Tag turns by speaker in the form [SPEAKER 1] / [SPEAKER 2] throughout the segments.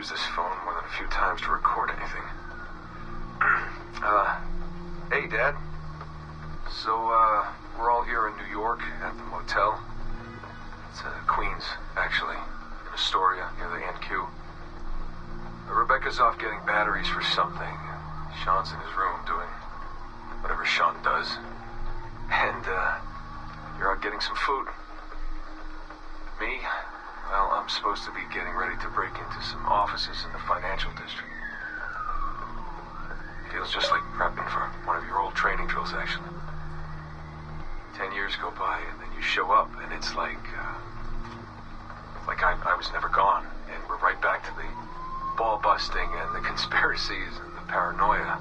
[SPEAKER 1] used this phone more than a few times to record anything. Hey, Dad. So, we're all here in New York at the motel. It's Queens, actually, in Astoria, near the NQ. Rebecca's off getting batteries for something. Sean's in his room doing whatever Sean does. And, you're out getting some food. Me? Well, I'm supposed to be getting ready to break into some offices in the financial district. Feels just like prepping for one of your old training drills, actually. 10 years go by, and then you show up, and it's like I was never gone, and we're right back to the ball busting and the conspiracies and the paranoia.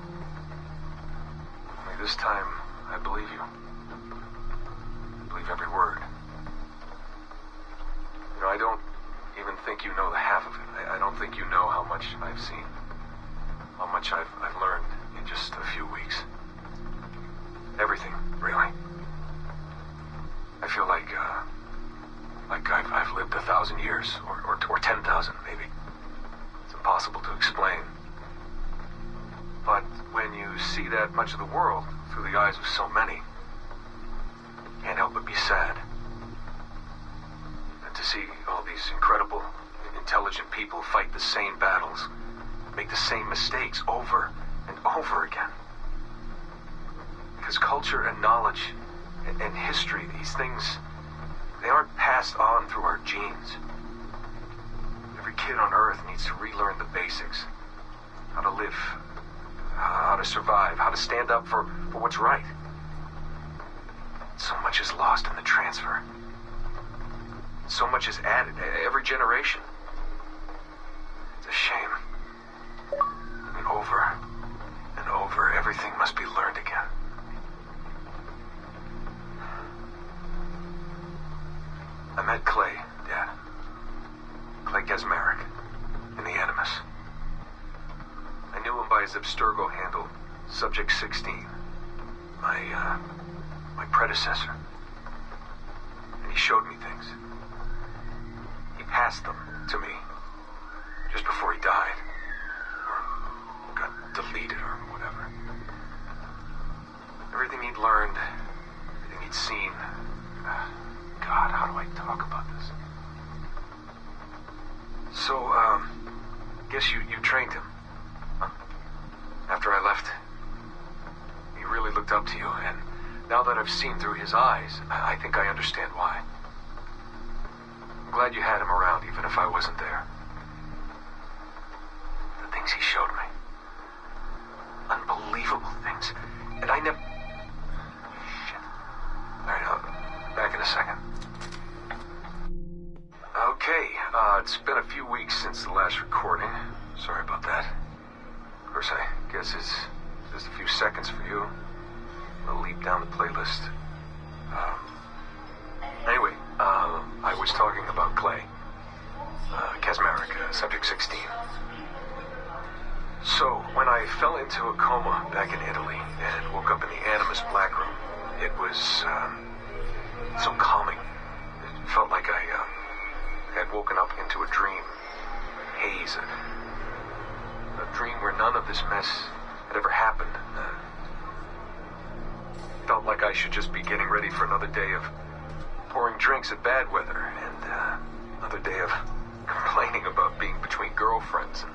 [SPEAKER 1] Only this time, I believe you. I believe every word. You know, I don't even think you know the half of it. I don't think you know how much I've seen. How much I've learned in just a few weeks. Everything, really. I feel like I've lived 1,000 years, or 10,000 maybe. It's impossible to explain. But when you see that much of the world through the eyes of so many, you can't help but be sad. And to see all these incredible, intelligent people fight the same battles, make the same mistakes over and over again. Because culture and knowledge and history, these things, they aren't passed on through our genes. Every kid on Earth needs to relearn the basics. How to live, how to survive, how to stand up for what's right. So much is lost in the transfer. So much is added every generation. It's a shame. I mean, over and over, everything must be learned again. I met Clay, Dad. Clay Gesmerick, in the Animus. I knew him by his Abstergo handle, Subject 16. My predecessor. And he showed me things. He passed them to me, just before he died. Or got deleted or whatever. Everything he'd learned, everything he'd seen. God, how do I talk about this? So, guess you trained him, huh? After I left, he really looked up to you, and now that I've seen through his eyes, I think I understand why. I'm glad you had him around, even if I wasn't there. The things he showed me. Unbelievable things. And I never... Shit. Alright, back in a second. Okay, it's been a few weeks since the last recording. Sorry about that. Of course, I guess it's just a few seconds for you. I'll leap down the playlist. Anyway, I was talking about Clay. Gesmerick, Subject 16. So, when I fell into a coma back in Italy and woke up in the Animus Black Room, it was, so calming. It felt like I had woken up into a dream. Haze. A dream where none of this mess had ever happened. Felt like I should just be getting ready for another day of pouring drinks at bad weather, and another day of complaining about being between girlfriends and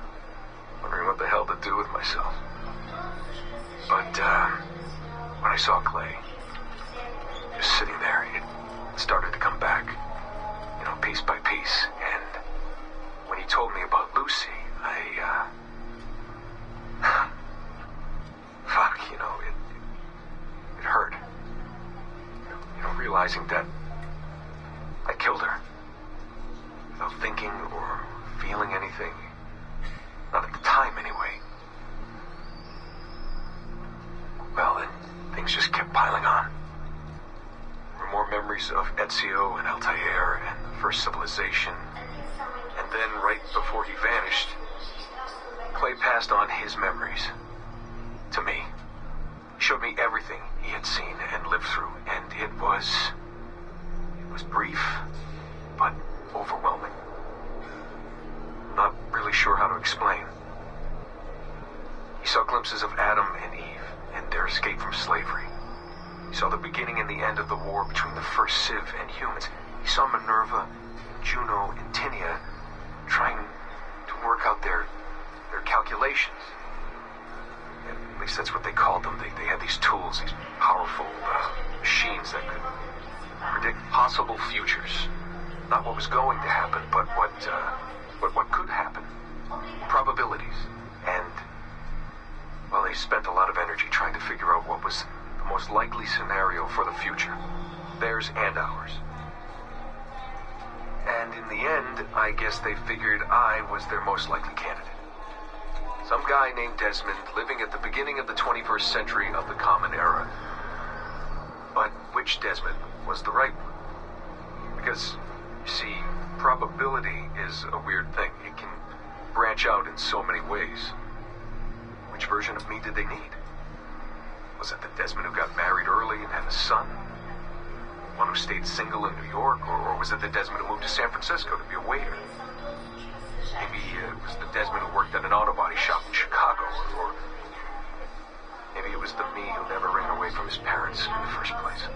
[SPEAKER 1] wondering what the hell to do with myself. But when I saw Clay, just sitting there, it started to come back, you know, piece by piece. And when he told me about Lucy, fuck, you know, it hurt. You know, realizing that I killed her without thinking or feeling anything. Not at the time, anyway. Well, then things just kept piling on. There were more memories of Ezio and Altair and the first civilization. And then, right before he vanished, Clay passed on his memories to me. He showed me everything he had seen and lived through, and it was brief, but overwhelming. Not really really sure how to explain. He saw glimpses of Adam and Eve and their escape from slavery. He saw the beginning and the end of the war between the first Civ and humans. He saw Minerva, Juno, and Tinia trying to work out their calculations. At least that's what they called them. They had these tools, these powerful machines that could predict possible futures. Not what was going to happen, but what could happen. Probabilities. And, well, they spent a lot of energy trying to figure out what was the most likely scenario for the future. Theirs and ours. And in the end, I guess they figured I was their most likely candidate. Some guy named Desmond living at the beginning of the 21st century of the Common Era. But which Desmond was the right one? Because, you see, probability is a weird thing. It can branch out in so many ways. Which version of me did they need? Was it the Desmond who got married early and had a son? One who stayed single in New York? Or was it the Desmond who moved to San Francisco to be a waiter? Maybe it was the Desmond who worked at an auto body shop in Chicago, or maybe it was the me who never ran away from his parents in the first place.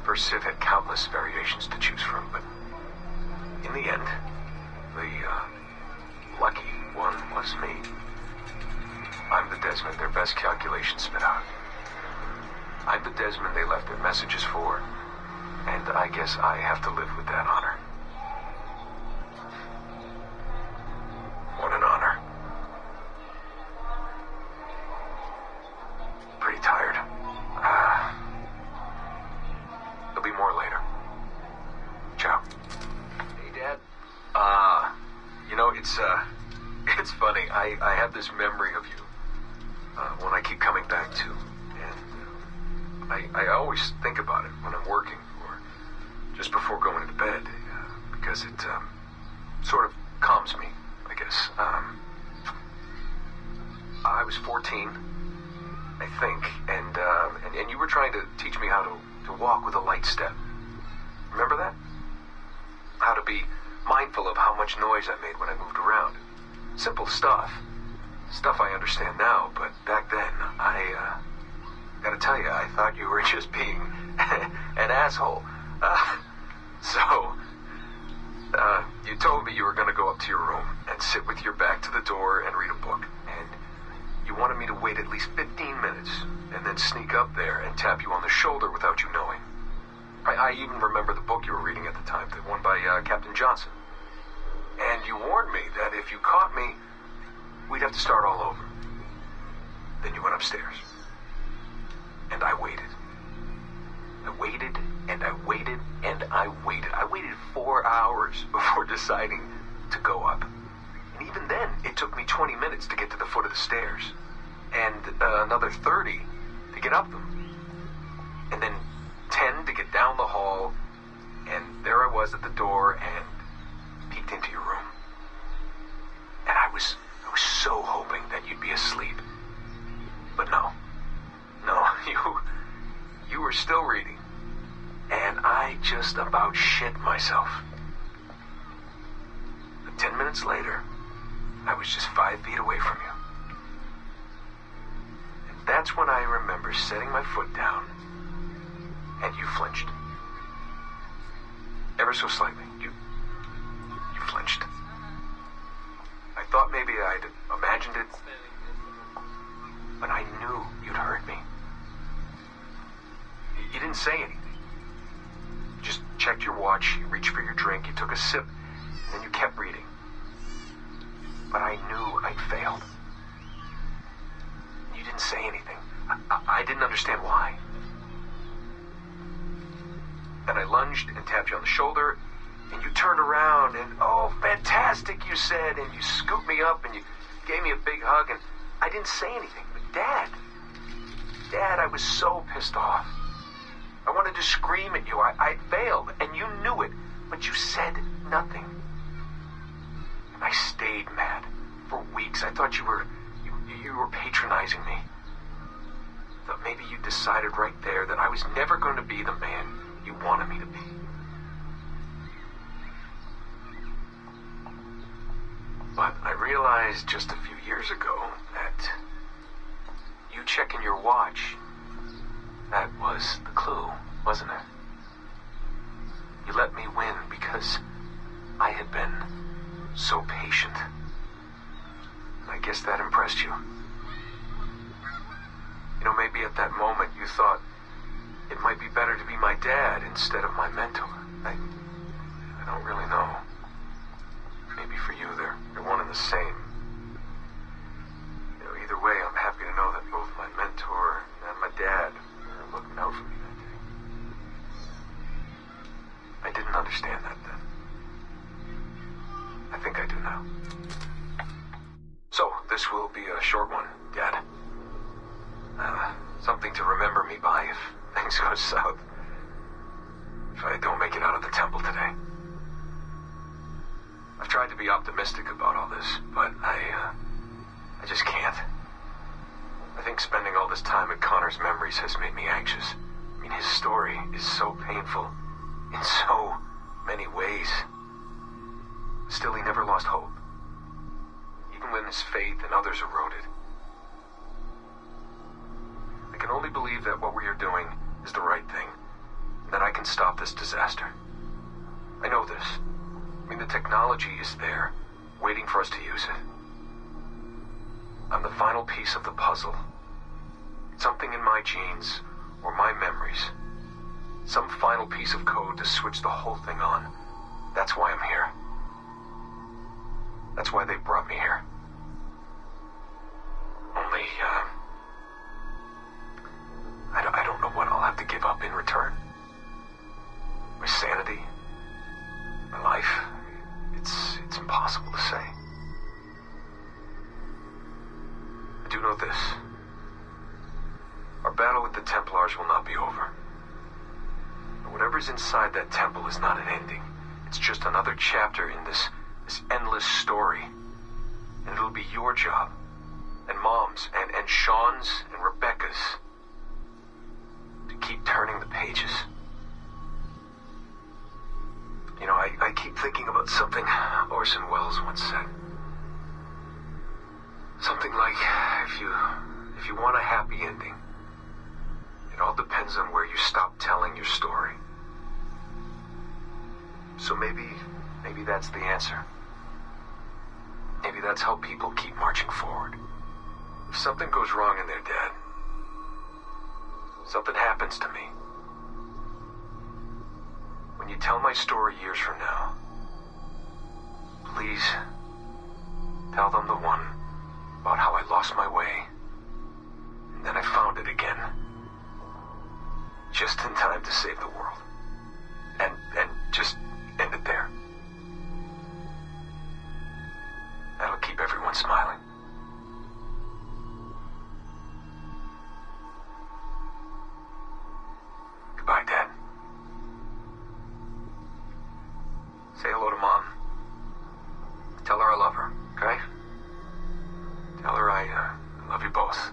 [SPEAKER 1] First Civ had countless variations to choose from, but in the end, the lucky one was me. I'm the Desmond their best calculations spit out. I'm the Desmond they left their messages for, and I guess I have to live with that honor. What an honor. Pretty tired. There'll be more later. Ciao. Hey, Dad. It's funny. I have this memory of you, one I keep coming back to, and I always think about it when I'm working, or just before going to bed, because it, sort of calms me, I guess. I was 14, I think, and you were trying to teach me how to walk with a light step. Remember that? How to be mindful of how much noise I made when I moved around. Simple stuff. Stuff I understand now, but back then, I gotta tell you, I thought you were just being an asshole. You told me you were gonna go up to your room and sit with your back to the door and read a book. And you wanted me to wait at least 15 minutes and then sneak up there and tap you on the shoulder without you knowing. I even remember the book you were reading at the time, the one by Captain Johnson. And you warned me that if you caught me, we'd have to start all over. Then you went upstairs. And I waited. I waited, and I waited, and I waited. I waited 4 hours before deciding to go up. And even then, it took me 20 minutes to get to the foot of the stairs. And another 30 to get up them. And then 10 to get down the hall. And there I was at the door and peeked into your room. And I was so hoping that you'd be asleep. But no, you were still reading. And I just about shit myself. But 10 minutes later, I was just 5 feet away from you. And that's when I remember setting my foot down, and you flinched. Ever so slightly. You flinched. I thought maybe I'd imagined it, but I knew you'd heard me. You didn't say anything. You just checked your watch, you reached for your drink, you took a sip, and then you kept reading. But I knew I'd failed. You didn't say anything. I didn't understand why. Then I lunged and tapped you on the shoulder, and you turned around, and oh, fantastic, you said, and you scooped me up, and you gave me a big hug, and I didn't say anything. But Dad, I was so pissed off. I wanted to scream at you. I failed, and you knew it, but you said nothing. And I stayed mad for weeks. I thought you were patronizing me. I thought maybe you decided right there that I was never going to be the man you wanted me to be. But I realized just a few years ago that you checking your watch, that was the clue, wasn't it? You let me win because I had been so patient. I guess that impressed you. You know, maybe at that moment you thought it might be better to be my dad instead of my mentor. I don't really know. Maybe for you they're one and the same. You know, either way, I'm happy to know that both my mentor and my dad are looking out for me that day. I didn't understand that then. I think I do now. So, this will be a short one, Dad. Something to remember me by if things go south. If I don't make it out of the temple today. I've tried to be optimistic about all this, but I just can't. I think spending all this time in Connor's memories has made me anxious. I mean, his story is so painful in so many ways. Still, he never lost hope. Even when his faith and others eroded. I can only believe that what we are doing is the right thing, and that I can stop this disaster. I know this. I mean, the technology is there, waiting for us to use it. I'm the final piece of the puzzle. Something in my genes, or my memories. Some final piece of code to switch the whole thing on. That's why I'm here. That's why they brought me here. Only, I don't know what I'll have to give up in return. My sanity, my life, it's impossible to say. I do know this. Our battle with the Templars will not be over. And whatever's inside that temple is not an ending. It's just another chapter in this endless story. And it'll be your job, and Mom's, and Sean's, and Rebecca's, to keep turning the pages. You know, I keep thinking about something Orson Welles once said. Something like, if you want a happy ending, it all depends on where you stop telling your story. So maybe that's the answer. Maybe that's how people keep marching forward. If something goes wrong in their dad, something happens to me. When you tell my story years from now, please tell them the one about how I lost my way, and then I found it again. Just in time to save the world. And just end it there. That'll keep everyone smiling. Goodbye, Dad. Say hello to Mom. Tell her I love her, okay? Tell her I love you both.